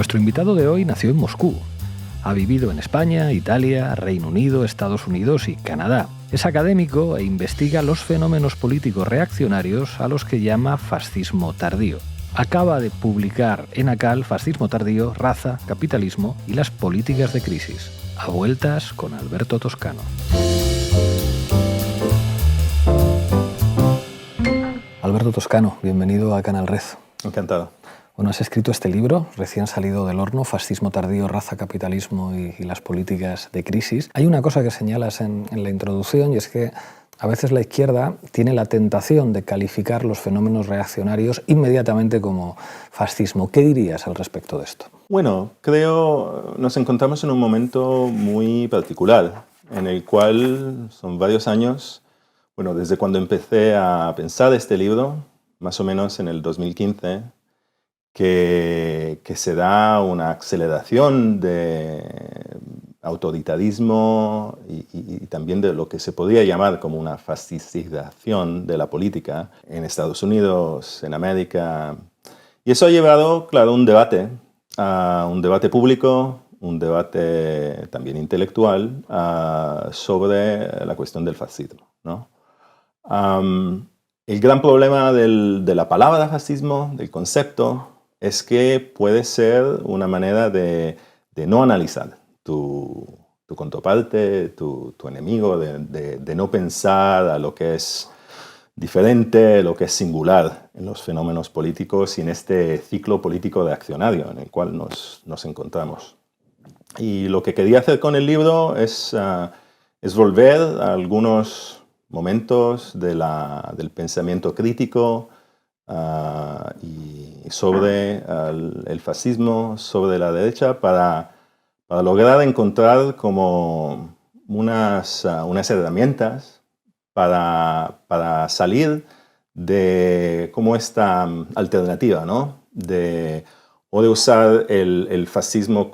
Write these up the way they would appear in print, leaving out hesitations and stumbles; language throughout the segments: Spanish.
Nuestro invitado de hoy nació en Moscú. Ha vivido en España, Italia, Reino Unido, Estados Unidos y Canadá. Es académico e investiga los fenómenos políticos reaccionarios a los que llama fascismo tardío. Acaba de publicar en ACAL Fascismo tardío, raza, capitalismo y las políticas de crisis. A vueltas con Alberto Toscano. Alberto Toscano, bienvenido a Canal Red. Encantado. Bueno, has escrito este libro, recién salido del horno, Fascismo tardío, raza, capitalismo y las políticas de crisis. Hay una cosa que señalas en la introducción y es que a veces la izquierda tiene la tentación de calificar los fenómenos reaccionarios inmediatamente como fascismo. ¿Qué dirías al respecto de esto? Bueno, creo nos encontramos en un momento muy particular, en el cual son varios años, bueno, desde cuando empecé a pensar este libro, más o menos en el 2015, que se da una aceleración de autoritarismo y también de lo que se podría llamar como una fascistización de la política en Estados Unidos, en América. Y eso ha llevado, claro, un debate público, un debate también intelectual sobre la cuestión del fascismo, ¿no? El gran problema de la palabra fascismo, del concepto, es que puede ser una manera de no analizar tu contraparte, tu enemigo, de no pensar a lo que es diferente, lo que es singular en los fenómenos políticos y en este ciclo político reaccionario en el cual nos encontramos. Y lo que quería hacer con el libro es volver a algunos momentos del pensamiento crítico y sobre el fascismo, sobre la derecha, para lograr encontrar como unas herramientas para salir de como esta alternativa, ¿no? De usar el fascismo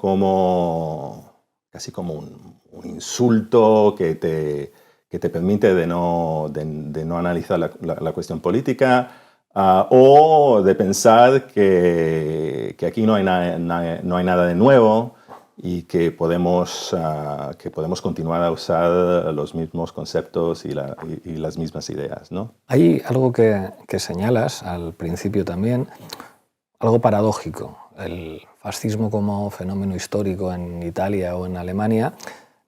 casi como un insulto que te permite de no analizar la cuestión política, o de pensar que aquí no hay nada de nuevo y que podemos continuar a usar los mismos conceptos y las mismas ideas, ¿no? Hay algo que señalas al principio también, algo paradójico. El fascismo como fenómeno histórico en Italia o en Alemania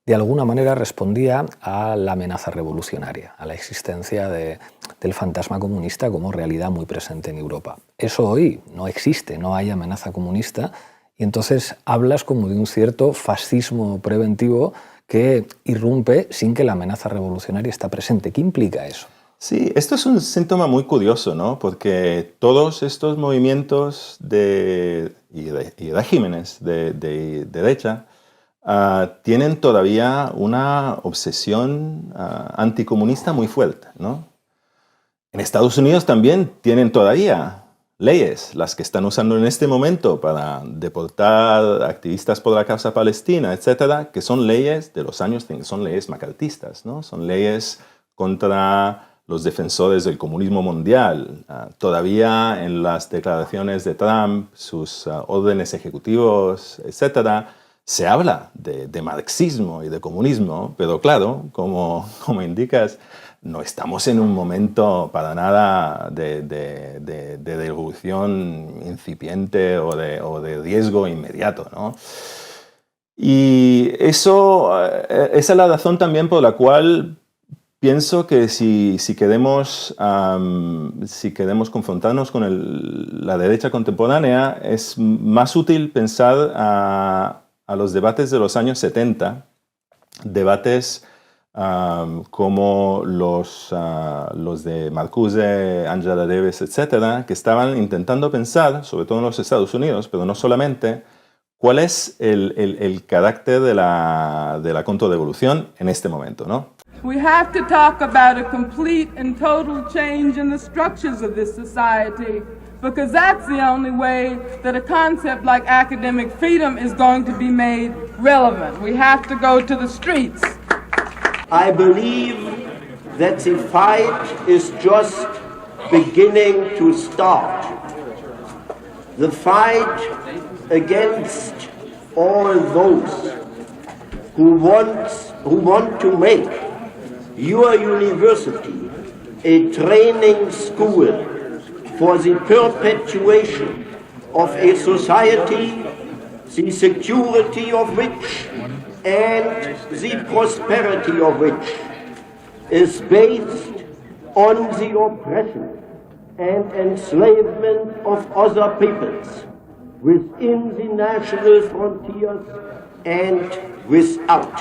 de alguna manera respondía a la amenaza revolucionaria, a la existencia del fantasma comunista como realidad muy presente en Europa. Eso hoy no existe, no hay amenaza comunista, y entonces hablas como de un cierto fascismo preventivo que irrumpe sin que la amenaza revolucionaria esté presente. ¿Qué implica eso? Sí, esto es un síntoma muy curioso, ¿no? Porque todos estos movimientos y regímenes de derecha tienen todavía una obsesión anticomunista muy fuerte, ¿no? En Estados Unidos también tienen todavía leyes, las que están usando en este momento para deportar activistas por la causa palestina, etcétera, que son leyes de los años, son leyes macartistas, ¿no? Son leyes contra los defensores del comunismo mundial. Todavía en las declaraciones de Trump, sus órdenes ejecutivos, etcétera, se habla de marxismo y de comunismo, pero claro, como indicas, no estamos en un momento para nada de revolución incipiente o de riesgo inmediato, ¿no? Y esa es la razón también por la cual pienso que si queremos confrontarnos con la derecha contemporánea, es más útil pensar a los debates de los años 70, debates como los de Marcuse, Angela Davis, etcétera, que estaban intentando pensar, sobre todo en los Estados Unidos, pero no solamente, cuál es el carácter de la contrarrevolución en este momento, ¿no? We have to talk about a complete and total change in the structures of this society, because that's the only way that a concept like academic freedom is going to be made relevant. We have to go to the streets. I believe that the fight is just beginning to start. The fight against all those who want to make your university a training school for the perpetuation of a society, the security of which and the prosperity of which is based on the oppression and enslavement of other peoples within the national frontiers and without.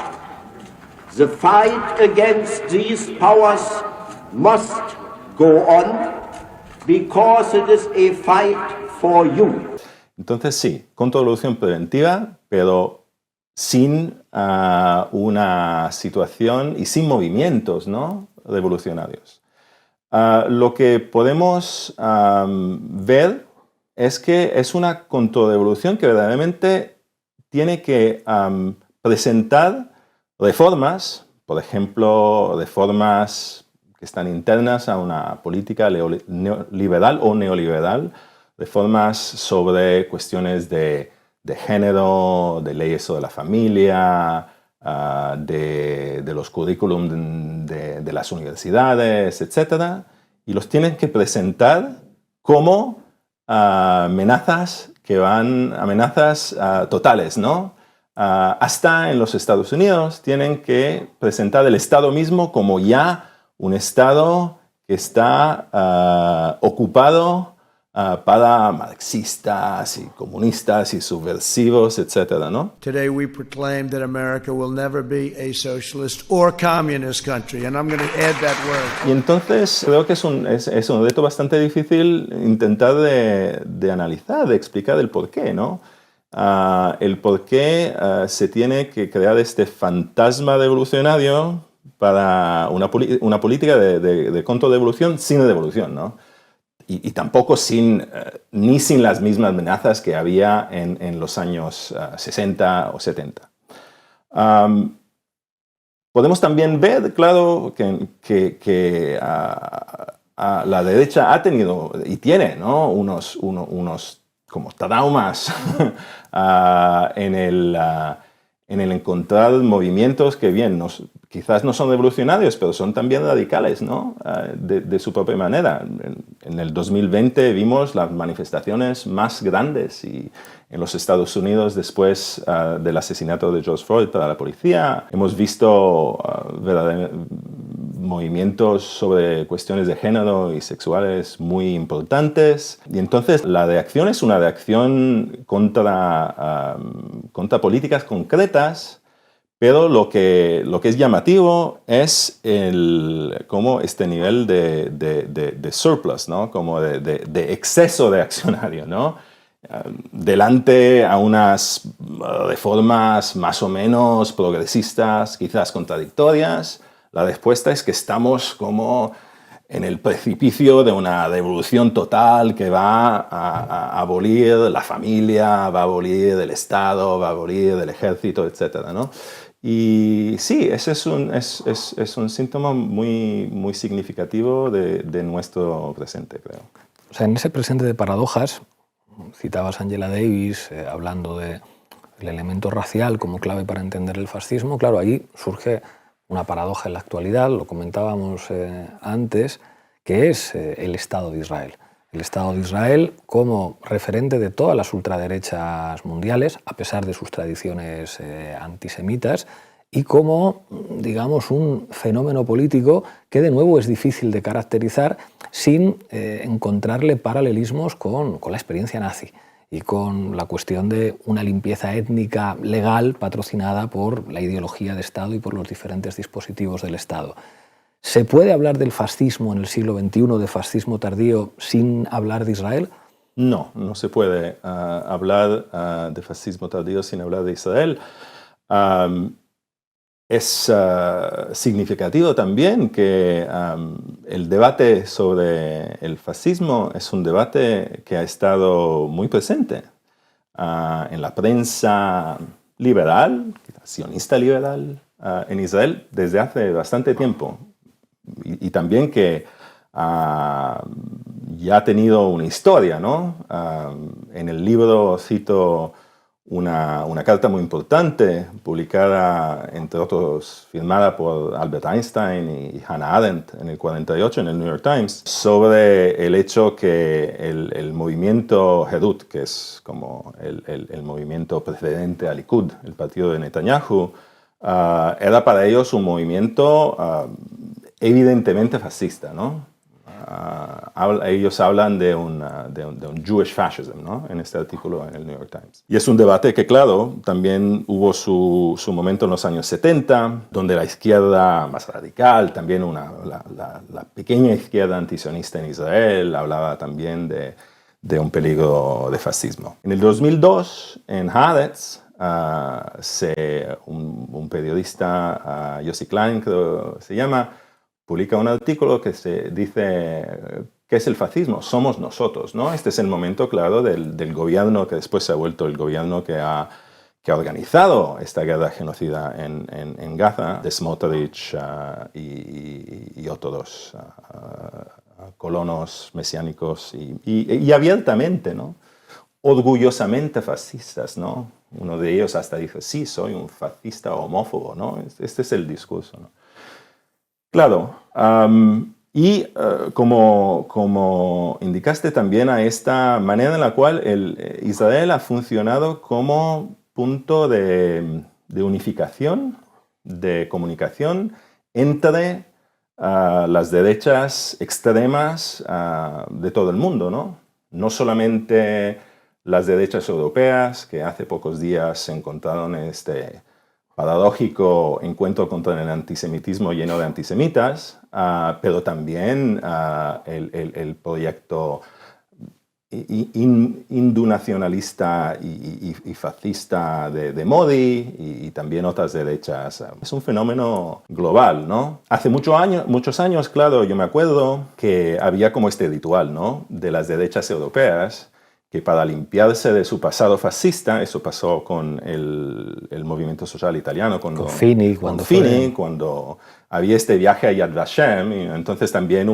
The fight against these powers must go on because it is a fight for you. Entonces sí, contrarrevolución preventiva, pero sin una situación y sin movimientos, ¿no?, revolucionarios. Lo que podemos ver es que es una contrarrevolución que verdaderamente tiene que presentar reformas, por ejemplo, reformas que están internas a una política liberal o neoliberal, reformas sobre cuestiones de género, de leyes sobre la familia, de los currículum de las universidades, etc. Y los tienen que presentar como amenazas totales, ¿no? Hasta en los Estados Unidos tienen que presentar el Estado mismo como ya un Estado que está ocupado para marxistas y comunistas y subversivos, etcétera, ¿no? Today we proclaim that America will never be a socialist or communist country, and I'm going to add that word. Y entonces creo que es un reto bastante difícil intentar de analizar, de explicar el porqué, ¿no? El porqué se tiene que crear este fantasma revolucionario para una política de contrarrevolución sin revolución, ¿no? Y tampoco ni sin las mismas amenazas que había en los años 60 o 70. Podemos también ver, claro, que la derecha ha tenido y tiene, ¿no?, unos como traumas en el encontrar movimientos que bien quizás no son revolucionarios, pero son también radicales, ¿no?, de su propia manera. En el 2020 vimos las manifestaciones más grandes en los Estados Unidos después del asesinato de George Floyd para la policía. Hemos visto movimientos sobre cuestiones de género y sexuales muy importantes. Y entonces la reacción es una reacción contra políticas concretas, pero lo que es llamativo es como este nivel de surplus, ¿no?, como de exceso reaccionario, ¿no? Delante a unas reformas más o menos progresistas, quizás contradictorias, la respuesta es que estamos como en el precipicio de una revolución total que va a abolir la familia, va a abolir el Estado, va a abolir el ejército, etc., ¿no? Y sí, ese es un síntoma muy, muy significativo de nuestro presente, creo. O sea, en ese presente de paradojas, citabas a Angela Davis hablando del elemento racial como clave para entender el fascismo. Claro, ahí surge una paradoja en la actualidad, lo comentábamos antes, que es el Estado de Israel. El Estado de Israel como referente de todas las ultraderechas mundiales, a pesar de sus tradiciones antisemitas, y como, digamos, un fenómeno político que de nuevo es difícil de caracterizar sin encontrarle paralelismos con la experiencia nazi y con la cuestión de una limpieza étnica legal patrocinada por la ideología de Estado y por los diferentes dispositivos del Estado. ¿Se puede hablar del fascismo en el siglo XXI, de fascismo tardío, sin hablar de Israel? No, no se puede hablar de fascismo tardío sin hablar de Israel. Es significativo también que el debate sobre el fascismo es un debate que ha estado muy presente en la prensa liberal, sionista liberal, en Israel desde hace bastante tiempo. Y también que ya ha tenido una historia, ¿no? En el libro cito una carta muy importante, publicada, entre otros, firmada por Albert Einstein y Hannah Arendt en el 48 en el New York Times, sobre el hecho que el movimiento Herut, que es como el movimiento precedente al Likud, el partido de Netanyahu, era para ellos un movimiento evidentemente fascista, ¿no? Ellos hablan de un Jewish fascism, ¿no? En este artículo en el New York Times. Y es un debate que, claro, también hubo su momento en los años 70, donde la izquierda más radical, también la pequeña izquierda antisionista en Israel, hablaba también de un peligro de fascismo. En el 2002, en Haaretz, un periodista, Yossi Klein, creo que se llama, publica un artículo que se dice, ¿qué es el fascismo? Somos nosotros, ¿no? Este es el momento, claro, del gobierno que después se ha vuelto el gobierno que ha organizado esta guerra genocida en Gaza, de Smotrich y otros colonos mesiánicos y abiertamente, ¿no? Orgullosamente fascistas, ¿no? Uno de ellos hasta dice, sí, soy un fascista homófobo, ¿no? Este es el discurso, ¿no? Claro, como indicaste también a esta manera en la cual Israel ha funcionado como punto de unificación, de comunicación entre las derechas extremas de todo el mundo, ¿no? No solamente las derechas europeas, que hace pocos días se encontraron en este paradójico encuentro contra el antisemitismo lleno de antisemitas, pero también el proyecto hindu-nacionalista y fascista de Modi y también otras derechas. Es un fenómeno global, ¿no? Hace muchos años, claro, yo me acuerdo que había como este ritual, ¿no? De las derechas europeas, que para limpiarse de su pasado fascista, eso pasó con el movimiento social italiano, con Fini, cuando había este viaje a Yad Vashem, y entonces también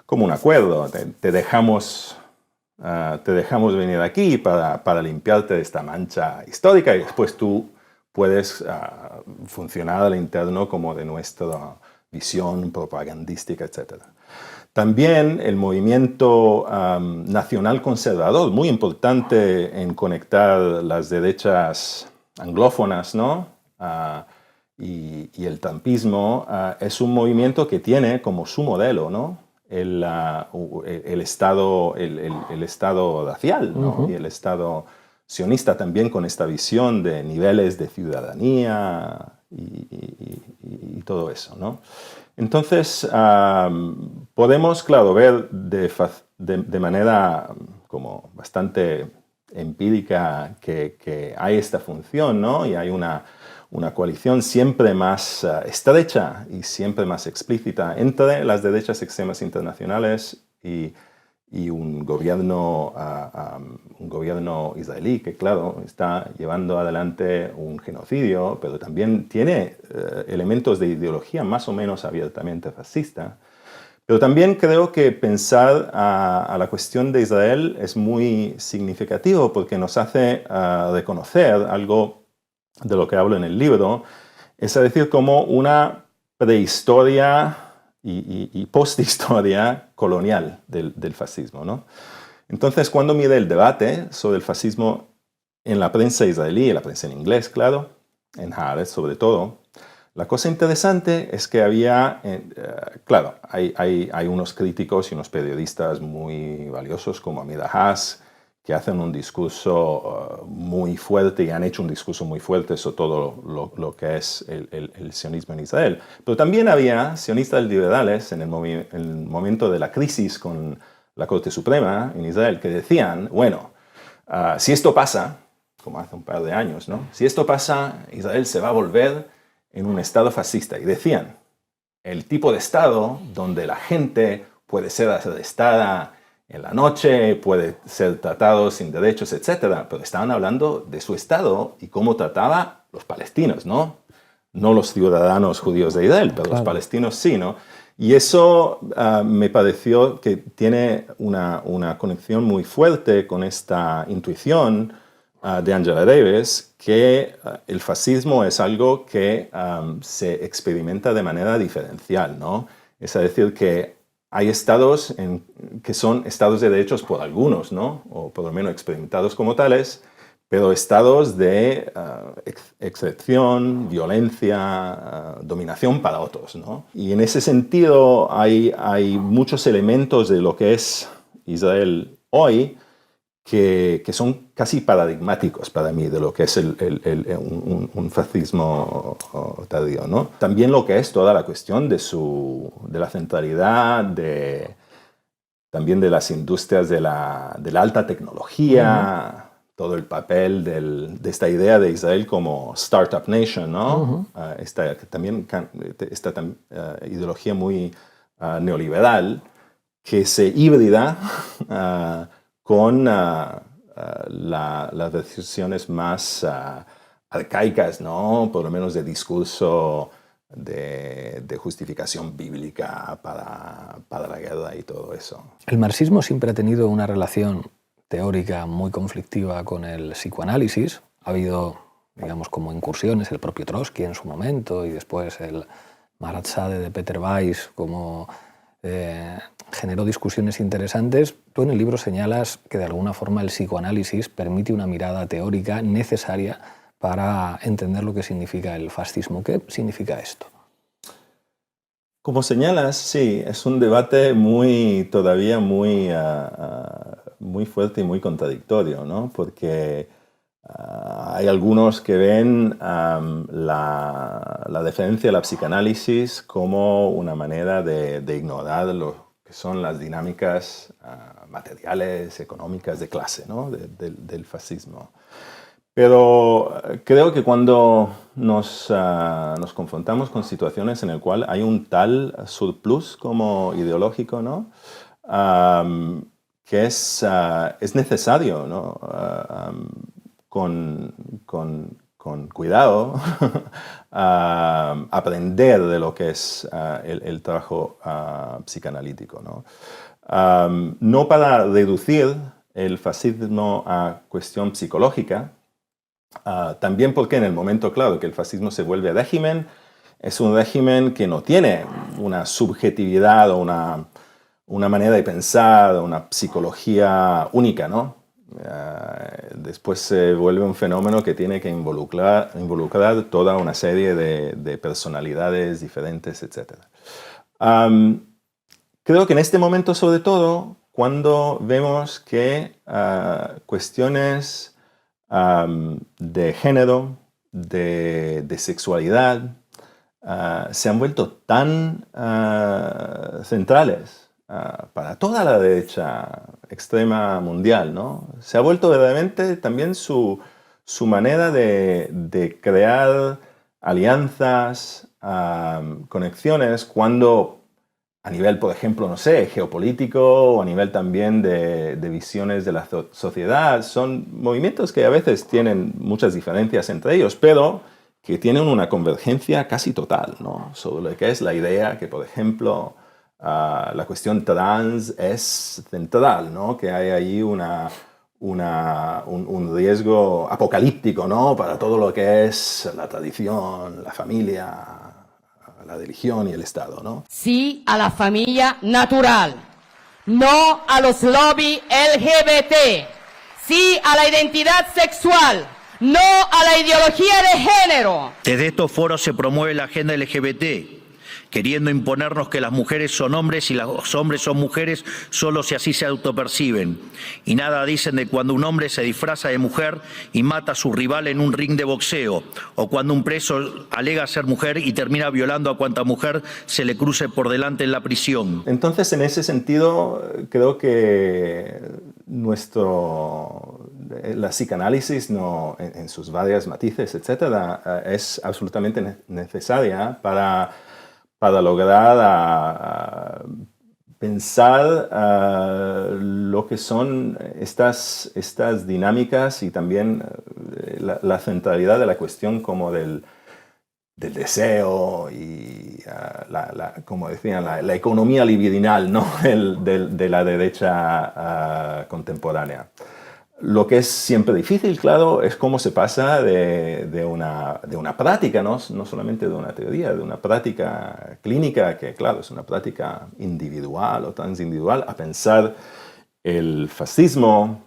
como un acuerdo, te dejamos venir aquí para limpiarte de esta mancha histórica y después tú puedes funcionar al interno como de nuestra visión propagandística, etc. También el movimiento nacional conservador, muy importante en conectar las derechas anglófonas, ¿no? Y el trumpismo, es un movimiento que tiene como su modelo, ¿no? El Estado racial, ¿no? Y el Estado sionista también con esta visión de niveles de ciudadanía y todo eso, ¿no? Entonces, podemos, claro, ver de manera como bastante empírica que hay esta función, ¿no? Y hay una coalición siempre más estrecha y siempre más explícita entre las derechas extremas internacionales y un gobierno israelí que, claro, está llevando adelante un genocidio, pero también tiene elementos de ideología más o menos abiertamente fascista. Pero también creo que pensar a la cuestión de Israel es muy significativo porque nos hace reconocer algo de lo que hablo en el libro, es decir, como una prehistoria y posthistoria colonial del fascismo, ¿no? Entonces, cuando miré el debate sobre el fascismo en la prensa israelí, en la prensa en inglés, claro, en Haaretz sobre todo, la cosa interesante es que había, claro, hay unos críticos y unos periodistas muy valiosos como Amir Haas, que hacen un discurso muy fuerte y han hecho un discurso muy fuerte sobre todo lo que es el sionismo en Israel. Pero también había sionistas liberales en el momento de la crisis con la Corte Suprema en Israel que decían, bueno, si esto pasa, como hace un par de años, ¿no? Si esto pasa, Israel se va a volver en un estado fascista. Y decían, el tipo de estado donde la gente puede ser arrestada en la noche, puede ser tratado sin derechos, etc. Pero estaban hablando de su Estado y cómo trataba los palestinos, ¿no? No los ciudadanos judíos de Israel, pero claro, los palestinos sí, ¿no? Y eso me pareció que tiene una conexión muy fuerte con esta intuición de Angela Davis, que el fascismo es algo que se experimenta de manera diferencial, ¿no? Es decir, que hay estados que son estados de derechos por algunos, ¿no? O por lo menos experimentados como tales, pero estados de excepción, violencia, dominación para otros, ¿no? Y en ese sentido hay muchos elementos de lo que es Israel hoy que son casi paradigmáticos para mí de lo que es un fascismo tardío, ¿no? También lo que es toda la cuestión de la centralidad, también de las industrias de la alta tecnología, todo el papel de esta idea de Israel como startup nation, ¿no? Esta ideología muy neoliberal que se híbrida con las decisiones más arcaicas, ¿no? Por lo menos de discurso de justificación bíblica para la guerra y todo eso. El marxismo siempre ha tenido una relación teórica muy conflictiva con el psicoanálisis. Ha habido, digamos, como incursiones, el propio Trotsky en su momento y después el Marat Sade de Peter Weiss, como generó discusiones interesantes. Tú en el libro señalas que de alguna forma el psicoanálisis permite una mirada teórica necesaria para entender lo que significa el fascismo. ¿Qué significa esto? Como señalas, sí, es un debate todavía muy fuerte y muy contradictorio, ¿no? Porque hay algunos que ven la deferencia a la psicoanálisis como una manera de ignorar lo que son las dinámicas materiales, económicas de clase, ¿no? del fascismo. Pero creo que cuando nos confrontamos con situaciones en las cuales hay un tal surplus como ideológico, ¿no? Que es necesario, ¿no? Con cuidado aprender de lo que es el trabajo psicoanalítico, ¿no? No para reducir el fascismo a cuestión psicológica, también porque en el momento, claro, que el fascismo se vuelve régimen, es un régimen que no tiene una subjetividad o una manera de pensar, una psicología única, ¿no? Después se vuelve un fenómeno que tiene que involucrar toda una serie de personalidades diferentes, etc. Creo que en este momento, sobre todo, cuando vemos que cuestiones de género, de sexualidad, se han vuelto tan centrales para toda la derecha extrema mundial, ¿no? Se ha vuelto verdaderamente también su manera de crear alianzas, conexiones, cuando a nivel, por ejemplo, no sé, geopolítico o a nivel también de visiones de la sociedad, son movimientos que a veces tienen muchas diferencias entre ellos, pero que tienen una convergencia casi total, ¿no? Sobre lo que es la idea que, por ejemplo, la cuestión trans es central, ¿no? Que hay ahí un riesgo apocalíptico, ¿no? Para todo lo que es la tradición, la familia, la religión y el Estado, ¿no? Sí a la familia natural, no a los lobbies LGBT, sí a la identidad sexual, no a la ideología de género. Desde estos foros se promueve la agenda LGBT, queriendo imponernos que las mujeres son hombres y los hombres son mujeres solo si así se autoperciben. Y nada dicen de cuando un hombre se disfraza de mujer y mata a su rival en un ring de boxeo, o cuando un preso alega ser mujer y termina violando a cuanta mujer se le cruce por delante en la prisión. Entonces, en ese sentido, creo que la psicoanálisis, en sus varias matices, etcétera, es absolutamente necesaria para lograr pensar lo que son estas dinámicas y también la centralidad de la cuestión como del deseo y como decían, la economía libidinal, ¿no? de la derecha contemporánea. Lo que es siempre difícil, claro, es cómo se pasa de una práctica, no solamente de una teoría, de una práctica clínica, que claro, es una práctica individual o transindividual, a pensar el fascismo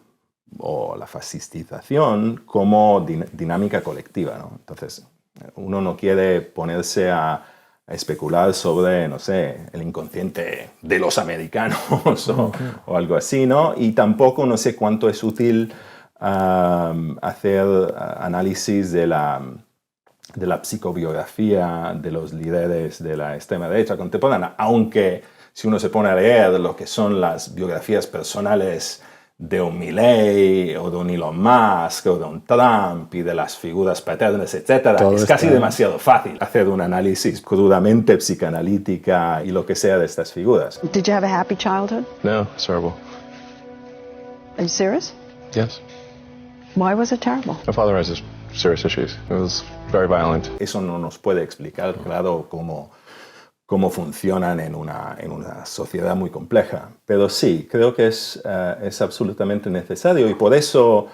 o la fascistización como dinámica colectiva, ¿no? Entonces, uno no quiere ponerse a especular sobre, no sé, el inconsciente de los americanos o algo así, ¿no? Y tampoco no sé cuánto es útil hacer análisis de la psicobiografía de los líderes de la extrema derecha contemporánea, aunque si uno se pone a leer lo que son las biografías personales de un Milley o de un Elon Musk o de un Trump y de las figuras paternas, etc. Es casi demasiado fácil hacer un análisis crudamente psicoanalítica y lo que sea de estas figuras. Did you have a happy childhood? No, it's terrible. Are you serious? Yes. Why was it terrible? My father has serious issues. It was very violent. Eso no nos puede explicar, claro, cómo funcionan en una sociedad muy compleja. Pero sí, creo que es absolutamente necesario y por eso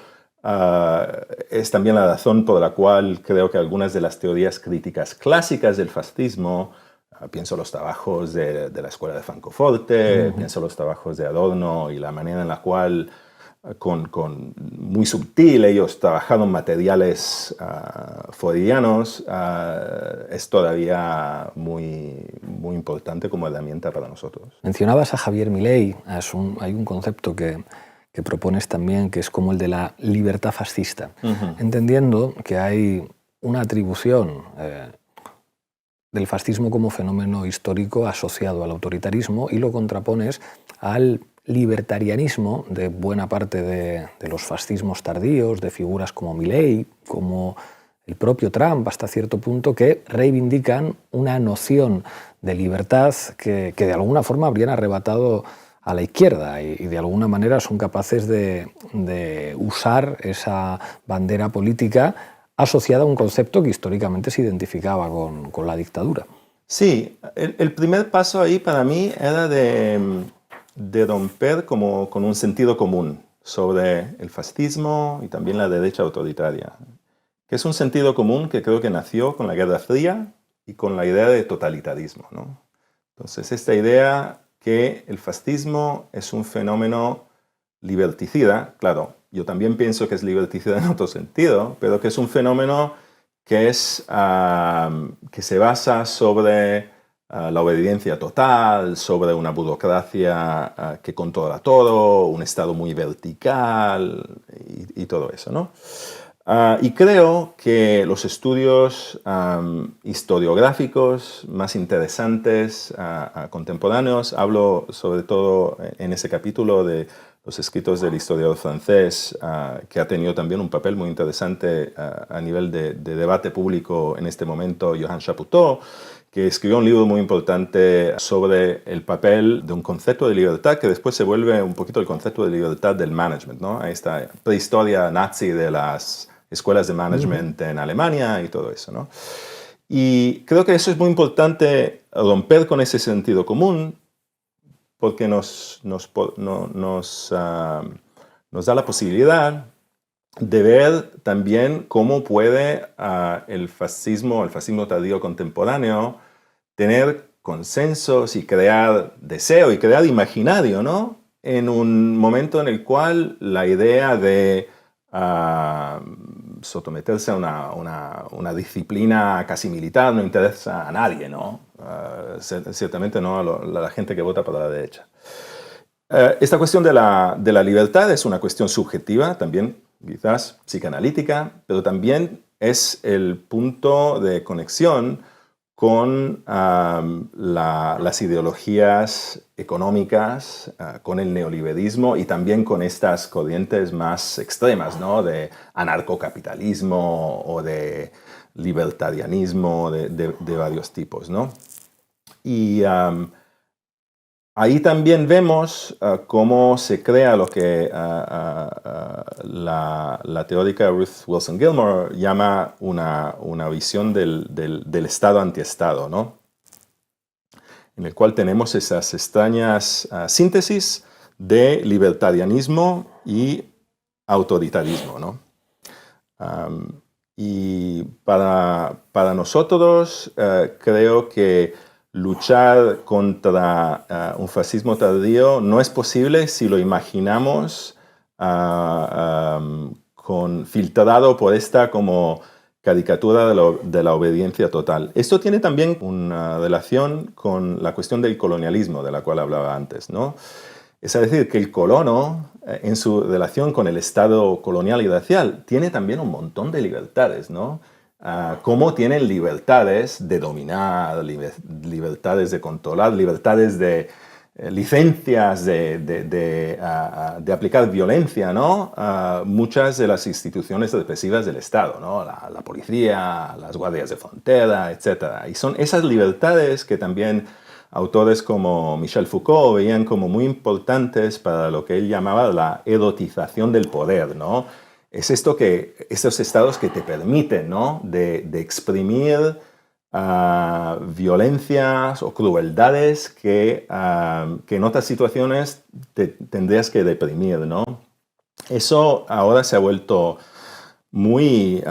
es también la razón por la cual creo que algunas de las teorías críticas clásicas del fascismo, pienso los trabajos de la escuela de Francoforte, pienso los trabajos de Adorno y la manera en la cual muy sutil ellos trabajaron materiales freudianos, es todavía muy importante como herramienta para nosotros. Mencionabas a Javier Milei, hay un concepto que propones también que es como el de la libertad fascista, entendiendo que hay una atribución del fascismo como fenómeno histórico asociado al autoritarismo y lo contrapones al libertarianismo de buena parte de los fascismos tardíos, de figuras como Milei, como el propio Trump, hasta cierto punto, que reivindican una noción de libertad que de alguna forma habrían arrebatado a la izquierda y de alguna manera son capaces de usar esa bandera política asociada a un concepto que históricamente se identificaba con la dictadura. Sí, el primer paso ahí para mí era de romper como con un sentido común sobre el fascismo y también la derecha autoritaria, que es un sentido común que creo que nació con la Guerra Fría y con la idea de totalitarismo, ¿no? Entonces, esta idea que el fascismo es un fenómeno liberticida, claro, yo también pienso que es liberticida en otro sentido, pero que es un fenómeno que se basa sobre la obediencia total, sobre una burocracia que controla todo, un Estado muy vertical y todo eso, ¿no? Y creo que los estudios historiográficos más interesantes, contemporáneos, hablo sobre todo en ese capítulo de los escritos del historiador francés, que ha tenido también un papel muy interesante a nivel de debate público en este momento, Johan Chapoutot, que escribió un libro muy importante sobre el papel de un concepto de libertad que después se vuelve un poquito el concepto de libertad del management, ¿no? Esta prehistoria nazi de las escuelas de management en Alemania y todo eso, ¿no? Y creo que eso es muy importante, romper con ese sentido común, porque nos da la posibilidad de ver también cómo puede el fascismo tardío contemporáneo tener consensos y crear deseo y crear imaginario, ¿no? En un momento en el cual la idea de someterse a una disciplina casi militar no interesa a nadie, ¿no? Ciertamente no a la gente que vota para la derecha. Esta cuestión de la libertad es una cuestión subjetiva, también quizás psicoanalítica, pero también es el punto de conexión con las ideologías económicas, con el neoliberalismo y también con estas corrientes más extremas, ¿no? De anarcocapitalismo o de libertarianismo de varios tipos, ¿no? Y ahí también vemos cómo se crea lo que la teórica Ruth Wilson Gilmore llama una visión del Estado antiestado, ¿no? en el cual tenemos esas extrañas síntesis de libertarianismo y autoritarismo, ¿no? Y para nosotros creo que luchar contra un fascismo tardío no es posible si lo imaginamos filtrado por esta como caricatura de la obediencia total. Esto tiene también una relación con la cuestión del colonialismo, de la cual hablaba antes, ¿no? Es decir, que el colono, en su relación con el Estado colonial y racial, tiene también un montón de libertades, ¿no? Como tienen libertades de dominar, libertades de controlar, libertades de licencias de aplicar violencia, ¿no? Muchas de las instituciones represivas del Estado, ¿no? La policía, las guardias de frontera, etc. Y son esas libertades que también autores como Michel Foucault veían como muy importantes para lo que él llamaba la erotización del poder, ¿no? Es estos estados que te permiten, ¿no? de exprimir violencias o crueldades que en otras situaciones tendrías que reprimir, ¿no? Eso ahora se ha vuelto muy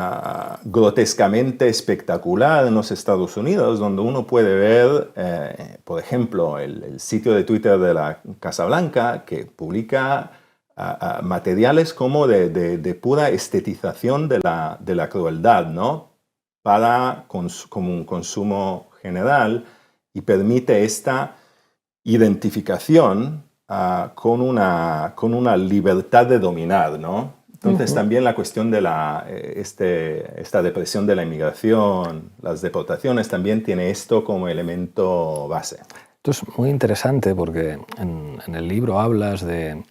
grotescamente espectacular en los Estados Unidos, donde uno puede ver, por ejemplo, el sitio de Twitter de la Casa Blanca, que publica materiales como de pura estetización de la crueldad, ¿no? Como un consumo general, y permite esta identificación con una libertad de dominar, ¿no? Entonces también la cuestión de esta depresión de la inmigración, las deportaciones, también tiene esto como elemento base. Esto es muy interesante porque en el libro hablas de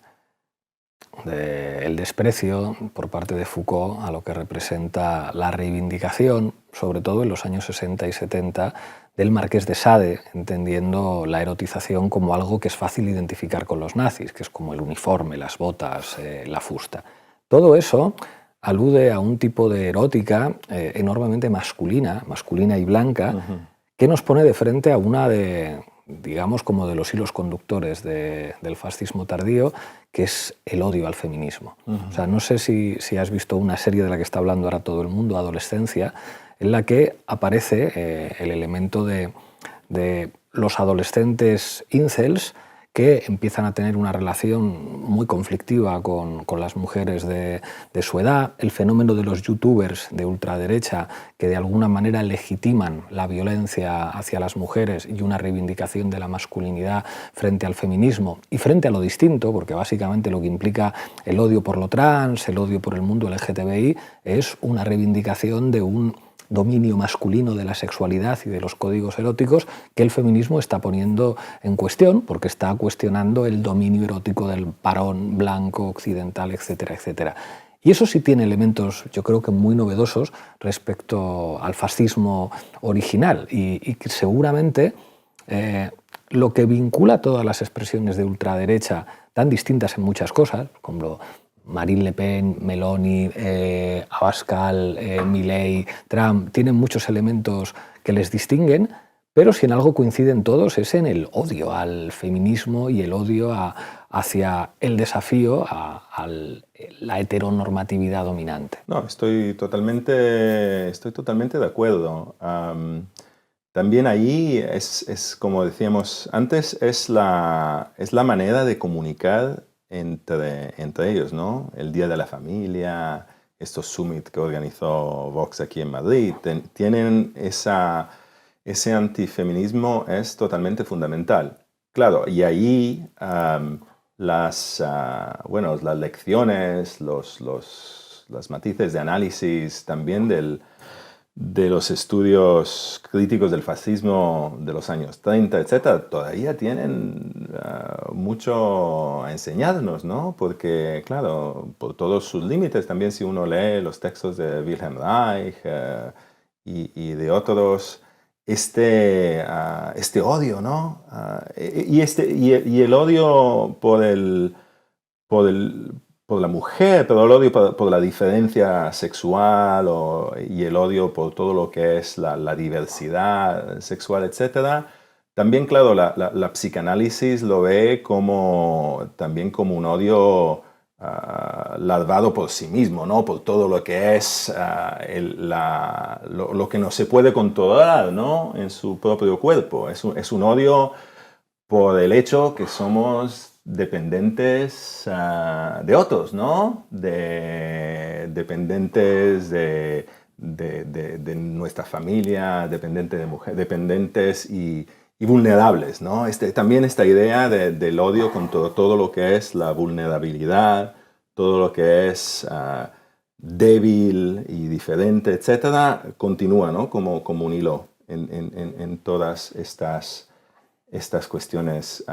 el desprecio por parte de Foucault a lo que representa la reivindicación, sobre todo en los años 60 y 70, del Marqués de Sade, entendiendo la erotización como algo que es fácil identificar con los nazis, que es como el uniforme, las botas, la fusta. Todo eso alude a un tipo de erótica enormemente masculina y blanca, que nos pone de frente a una digamos, como de los hilos conductores del fascismo tardío, que es el odio al feminismo. O sea, no sé si has visto una serie de la que está hablando ahora todo el mundo, Adolescencia, en la que aparece el elemento de los adolescentes incels que empiezan a tener una relación muy conflictiva con las mujeres de su edad, el fenómeno de los youtubers de ultraderecha que de alguna manera legitiman la violencia hacia las mujeres y una reivindicación de la masculinidad frente al feminismo y frente a lo distinto, porque básicamente lo que implica el odio por lo trans, el odio por el mundo LGTBI, es una reivindicación de un dominio masculino de la sexualidad y de los códigos eróticos que el feminismo está poniendo en cuestión, porque está cuestionando el dominio erótico del varón blanco, occidental, etcétera, etcétera. Y eso sí tiene elementos, yo creo que muy novedosos respecto al fascismo original y que seguramente lo que vincula todas las expresiones de ultraderecha, tan distintas en muchas cosas, como Marine Le Pen, Meloni, Abascal, Milei, Trump, tienen muchos elementos que les distinguen, pero si en algo coinciden todos es en el odio al feminismo y el odio hacia el desafío a la heteronormatividad dominante. No, estoy totalmente de acuerdo. También ahí es como decíamos antes, es la manera de comunicar entre ellos, ¿no? El Día de la Familia, estos summits que organizó Vox aquí en Madrid, tienen ese antifeminismo es totalmente fundamental. Claro, y ahí las lecciones, las matices de análisis también de los estudios críticos del fascismo de los años 30, etc., todavía tienen mucho a enseñarnos, ¿no? Porque, claro, por todos sus límites, también si uno lee los textos de Wilhelm Reich y de otros, este odio, ¿no? Y el odio por la mujer, pero el odio por la diferencia sexual y el odio por todo lo que es la diversidad sexual, etc., También, claro, la psicanálisis lo ve también como un odio larvado por sí mismo, ¿no? Por todo lo que es lo que no se puede controlar, ¿no? En su propio cuerpo. Es un odio por el hecho que somos dependientes de otros, ¿no? Dependientes de nuestra familia, dependientes de mujeres, dependientes y vulnerables, ¿no? También esta idea del odio con todo lo que es la vulnerabilidad, todo lo que es débil y diferente, etcétera, continúa, ¿no? Como un hilo en todas estas cuestiones.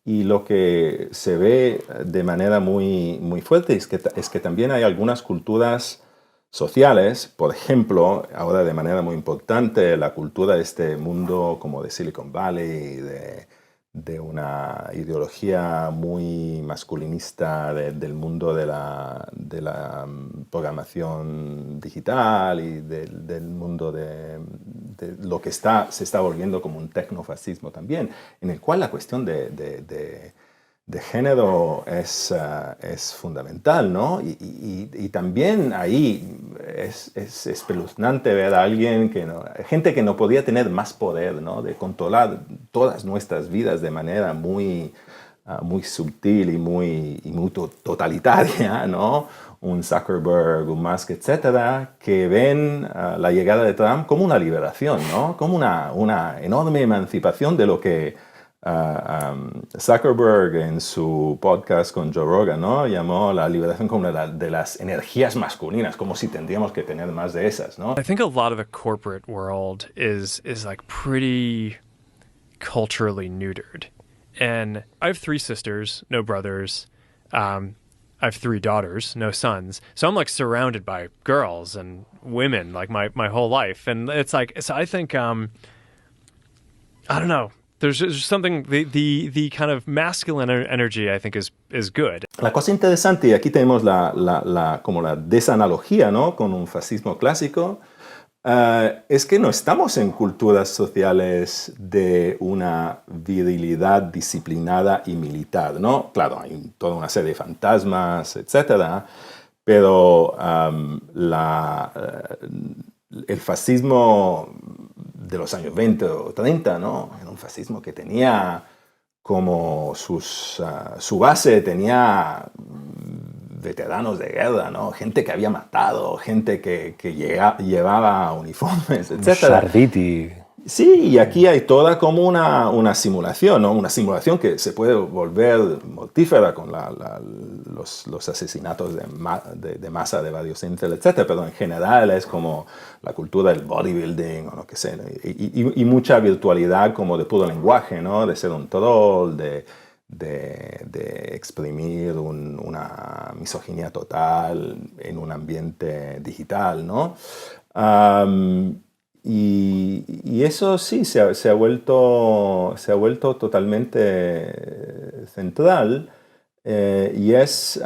Y lo que se ve de manera muy, muy fuerte es que también hay algunas culturas sociales, por ejemplo, ahora de manera muy importante, la cultura de este mundo como de Silicon Valley, de una ideología muy masculinista del mundo de la programación digital y del mundo de lo que se está volviendo como un tecnofascismo también, en el cual la cuestión de género es fundamental, ¿no? Y también ahí es espeluznante ver a alguien gente que no podía tener más poder, ¿no? De controlar todas nuestras vidas de manera muy sutil y muy totalitaria, ¿no? Un Zuckerberg, un Musk, etcétera, que ven la llegada de Trump como una liberación, ¿no? Como una enorme emancipación de lo que Zuckerberg en su podcast con Joe Rogan, ¿no? Llamó la liberación como una de las energías masculinas, como si tendríamos que tener más de esas, ¿no? I think a lot of the corporate world is like pretty culturally neutered. And I have 3 sisters, no brothers. I have 3 daughters, no sons. So I'm like surrounded by girls and women like my whole life. And it's like, so I think, I don't know. There's something, the kind of masculine energy, I think, is good. La cosa interesante, y aquí tenemos como la desanalogía, ¿no? Con un fascismo clásico, es que no estamos en culturas sociales de una virilidad disciplinada y militar, ¿no? Claro, hay toda una serie de fantasmas, etcétera, pero el fascismo de los años 20 o 30, ¿no? Era un fascismo que tenía como su base, tenía veteranos de guerra, ¿no? Gente que había matado, gente que llevaba uniformes, etc. Sarditi. Sí, y aquí hay toda como una simulación, ¿no? Una simulación que se puede volver mortífera con los asesinatos de masa de varios incel, etc. Pero en general es como la cultura del bodybuilding o lo que sea, ¿no? Y mucha virtualidad como de puro lenguaje, ¿no? De ser un troll, de exprimir una misoginia total en un ambiente digital, ¿no? Y eso sí se ha vuelto totalmente central y es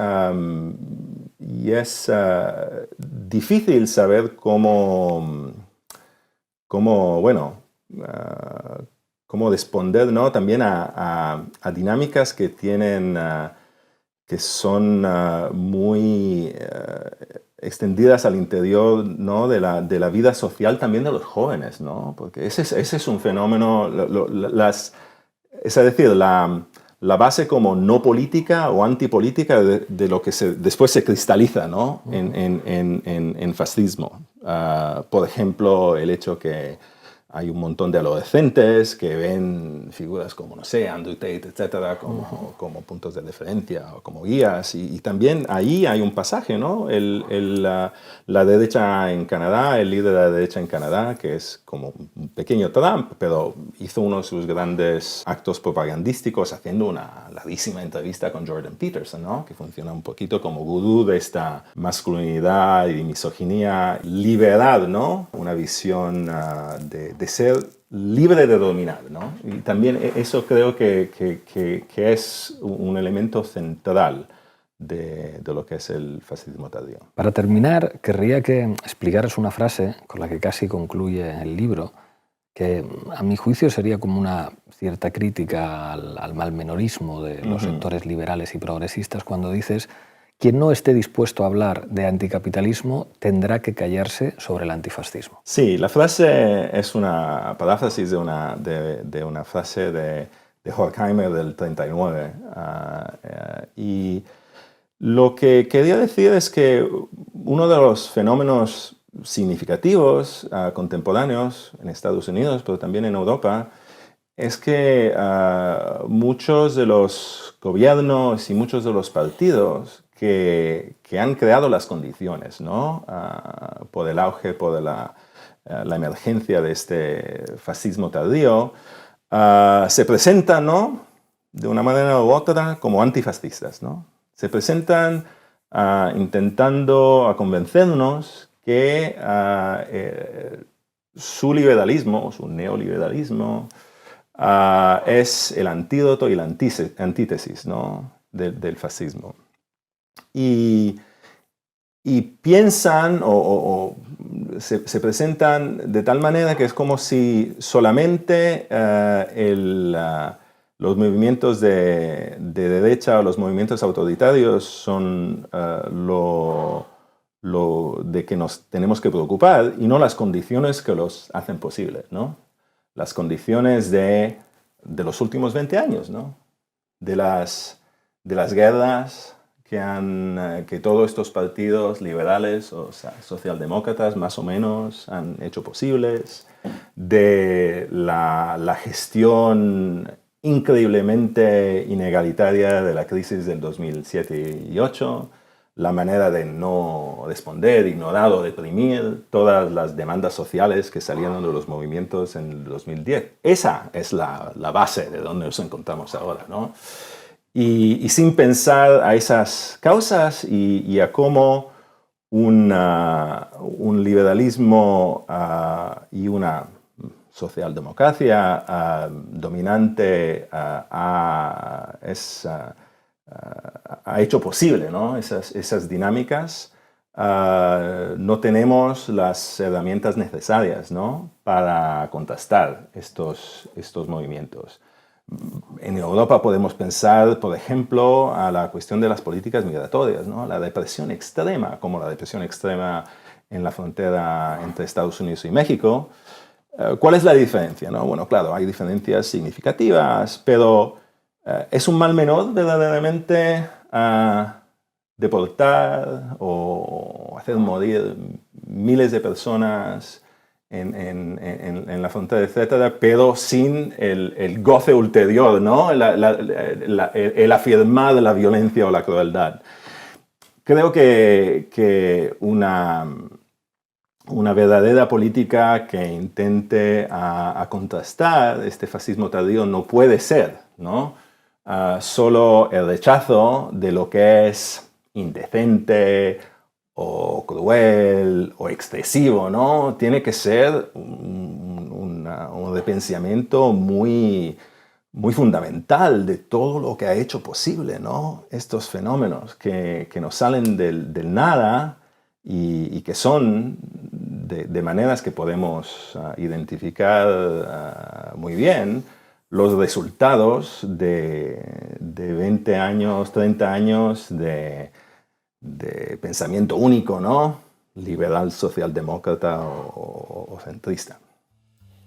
difícil saber cómo responder, ¿no? También a dinámicas que son muy extendidas al interior, ¿no? de la vida social también de los jóvenes, ¿no? Porque ese es un fenómeno, es decir, la base como no política o antipolítica de lo que después se cristaliza, ¿no? en fascismo. Por ejemplo, el hecho que hay un montón de adolescentes que ven figuras como, no sé, Andrew Tate, etcétera, como puntos de referencia o como guías. Y también ahí hay un pasaje, ¿no? La derecha en Canadá, el líder de la derecha en Canadá, que es como un pequeño Trump, pero hizo uno de sus grandes actos propagandísticos haciendo una larguísima entrevista con Jordan Peterson, ¿no? Que funciona un poquito como gurú de esta masculinidad y misoginia, liberar, ¿no? Una visión de ser libre de dominar, ¿no? Y también eso creo que es un elemento central de lo que es el fascismo tardío. Para terminar, querría que explicaras una frase con la que casi concluye el libro, que a mi juicio sería como una cierta crítica al malmenorismo de los sectores liberales y progresistas cuando dices: quien no esté dispuesto a hablar de anticapitalismo tendrá que callarse sobre el antifascismo. Sí, la frase es una paráfrasis de una frase de Horkheimer del 39. Y lo que quería decir es que uno de los fenómenos significativos contemporáneos en Estados Unidos, pero también en Europa, es que muchos de los gobiernos y muchos de los partidos que han creado las condiciones, ¿no? Por el auge, por la emergencia de este fascismo tardío, se presentan, ¿no?, de una manera u otra como antifascistas, ¿no? Se presentan intentando convencernos que su liberalismo, su neoliberalismo, es el antídoto y la antítesis, ¿no?, del fascismo. Y piensan o se presentan de tal manera que es como si solamente los movimientos de derecha o los movimientos autoritarios son lo de que nos tenemos que preocupar y no las condiciones que los hacen posible, ¿no? Las condiciones de los últimos 20 años, ¿no? De las guerras que todos estos partidos liberales o socialdemócratas más o menos han hecho posibles, de la gestión increíblemente inegalitaria de la crisis del 2007 y 2008, la manera de no responder, ignorar o reprimir todas las demandas sociales que salieron de los movimientos en el 2010. Esa es la base de donde nos encontramos ahora, ¿no? Y sin pensar a esas causas y a cómo un liberalismo y una socialdemocracia dominante ha hecho posible, ¿no?, esas dinámicas, no tenemos las herramientas necesarias, ¿no?, para contrastar estos movimientos. En Europa podemos pensar, por ejemplo, a la cuestión de las políticas migratorias, ¿no?, la represión extrema, como la represión extrema en la frontera entre Estados Unidos y México. ¿Cuál es la diferencia, no? Bueno, claro, hay diferencias significativas, pero ¿es un mal menor verdaderamente deportar o hacer morir miles de personas en la frontera, etcétera, pero sin el goce ulterior, ¿no?, el afirmar la violencia o la crueldad? Creo que una verdadera política que intente a contrastar este fascismo tardío no puede ser, ¿no?, solo el rechazo de lo que es indecente o cruel o excesivo, ¿no? Tiene que ser un repensamiento muy fundamental de todo lo que ha hecho posible, ¿no?, estos fenómenos que nos salen del nada y que son de maneras que podemos identificar muy bien los resultados de 20 años, 30 años de pensamiento único, ¿no?, liberal, socialdemócrata o centrista.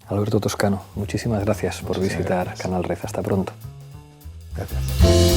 Alberto Toscano, muchísimas gracias por visitar gracias. Canal Red. Hasta pronto. Gracias.